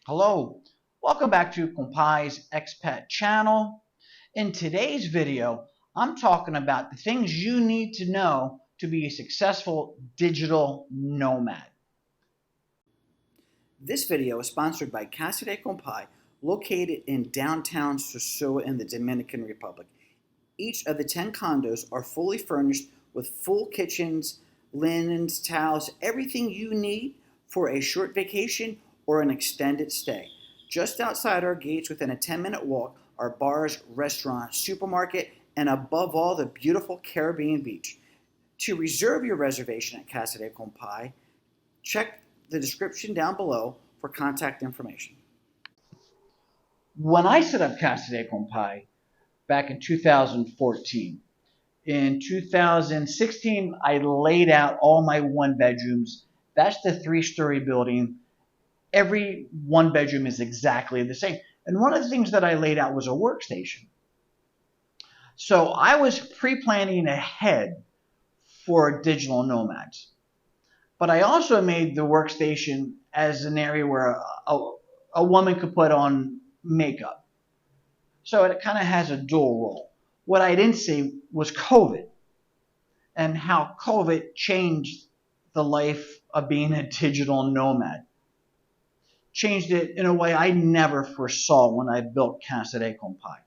Hello, welcome back to Compai's Expat channel. In today's video, I'm talking about the things you need to know to be a successful digital nomad. This video is sponsored by Casa De Compai, located in downtown Sosúa in the Dominican Republic. Each of the 10 condos are fully furnished with full kitchens, linens, towels, everything you need for a short vacation or an extended stay. Just outside our gates, within a 10-minute walk, are bars, restaurants, supermarket, and above all, the beautiful Caribbean beach. To reserve your reservation at Casa De Compai, check the description down below for contact information. When I set up Casa De Compai back in 2014, in 2016, I laid out all my one bedrooms. That's the three-story building. Every one bedroom is exactly the same. And one of the things that I laid out was a workstation. So I was pre-planning ahead for digital nomads. But I also made the workstation as an area where a woman could put on makeup. So it kind of has a dual role. What I didn't see was COVID and how COVID changed the life of being a digital nomad. Changed it in a way I never foresaw when I built Casa De Compai.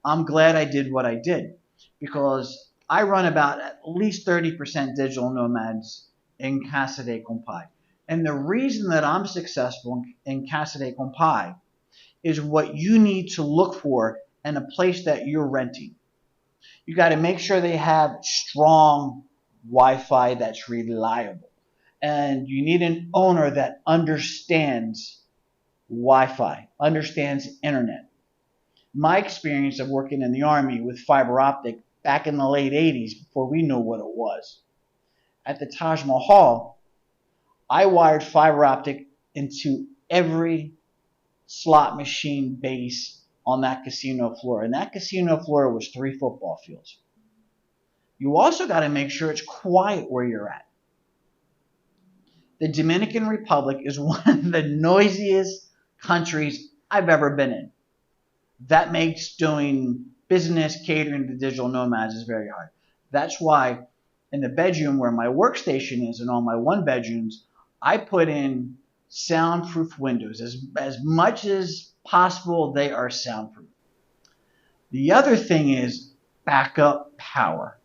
I'm glad I did what I did because I run about at least 30% digital nomads in Casa De Compai. And the reason that I'm successful in Casa De Compai is what you need to look for in a place that you're renting. You got to make sure they have strong Wi-Fi that's reliable. And you need an owner that understands Wi-Fi, understands internet. My experience of working in the Army with fiber optic back in the late 80s, before we knew what it was. At the Taj Mahal, I wired fiber optic into every slot machine base on that casino floor. And that casino floor was 3 football fields. You also got to make sure it's quiet where you're at. The Dominican Republic is one of the noisiest countries I've ever been in. That makes doing business catering to digital nomads is very hard. That's why in the bedroom where my workstation is and all my one bedrooms, I put in soundproof windows. As much as possible, they are soundproof. The other thing is backup power.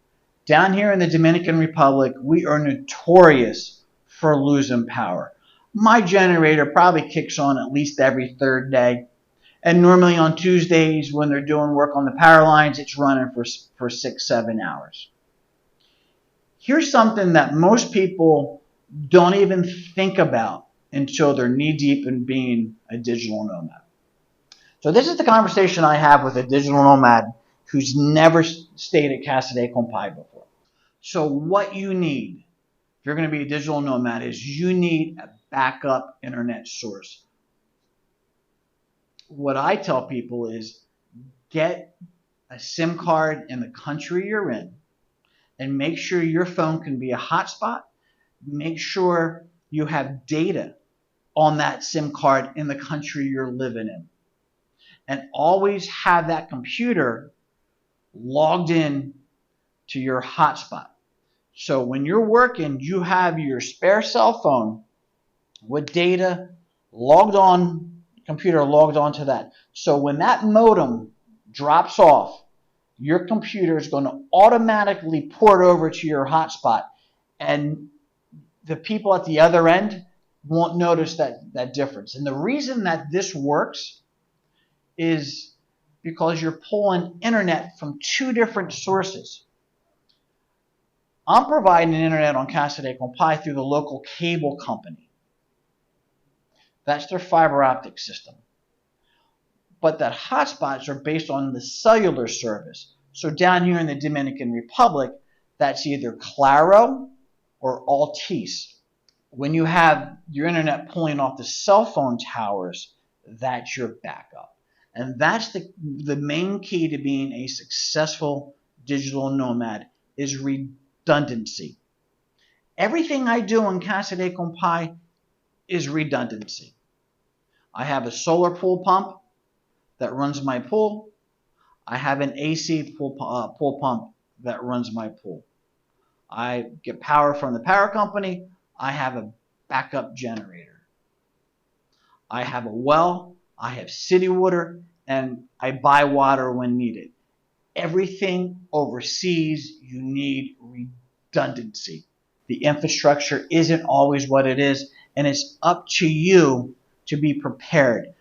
Down here in the Dominican Republic, we are notorious for losing power. My generator probably kicks on at least every third day. And normally on Tuesdays when they're doing work on the power lines, it's running for 6-7 hours. Here's something that most people don't even think about until they're knee-deep in being a digital nomad. So this is the conversation I have with a digital nomad who's never stayed at Casa De Compai before. So what you need if you're going to be a digital nomad is you need a backup internet source. What I tell people is get a SIM card in the country you're in and make sure your phone can be a hotspot. Make sure you have data on that SIM card in the country you're living in. And always have that computer logged in to your hotspot. So when you're working, you have your spare cell phone with data logged on, computer logged onto that. So when that modem drops off, your computer is going to automatically port over to your hotspot, and the people at the other end won't notice that difference. And the reason that this works is because you're pulling internet from 2 different sources. I'm providing internet on Casa De Compai through the local cable company. That's their fiber optic system. But that hotspots are based on the cellular service. So down here in the Dominican Republic, that's either Claro or Altice. When you have your internet pulling off the cell phone towers, that's your backup. And that's the main key to being a successful digital nomad is redundancy. Everything I do in Casa De Compai is redundancy. I have a solar pool pump that runs my pool. I have an AC pool pump that runs my pool. I get power from the power company. I have a backup generator. I have a well. I have city water, and I buy water when needed. Everything overseas, you need redundancy. The infrastructure isn't always what it is, and it's up to you to be prepared.